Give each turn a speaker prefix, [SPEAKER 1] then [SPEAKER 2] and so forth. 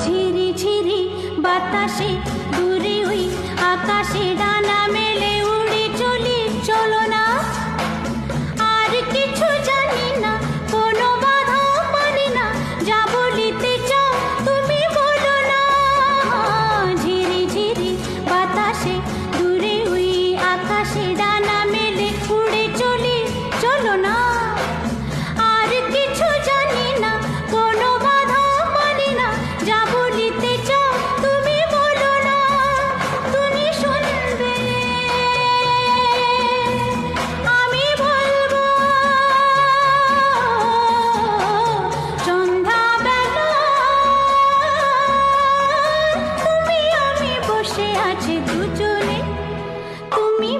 [SPEAKER 1] ঝিরি ঝিরি বাতাসে দূরে ওই আকাশে ডানা মেলে উড়ে চলি, চলো না। আর কিছু জানি না, কোনো বাধা মানি না, যা বলিতে চাও তুমি বলো না। ঝিরি ঝিরি বাতাসে দূরে ওই আকাশে ডানা মেলে উড়ে চলি, চলো না। আর কিছু জানি না, কোনো বাধা মানি না, যা বলিতে চাও তুমি বলো না। তুমি শুনবে, আমি বলবো। সন্ধ্যাবেলা তুমি আমি বসে আছি দুজনে, তুমি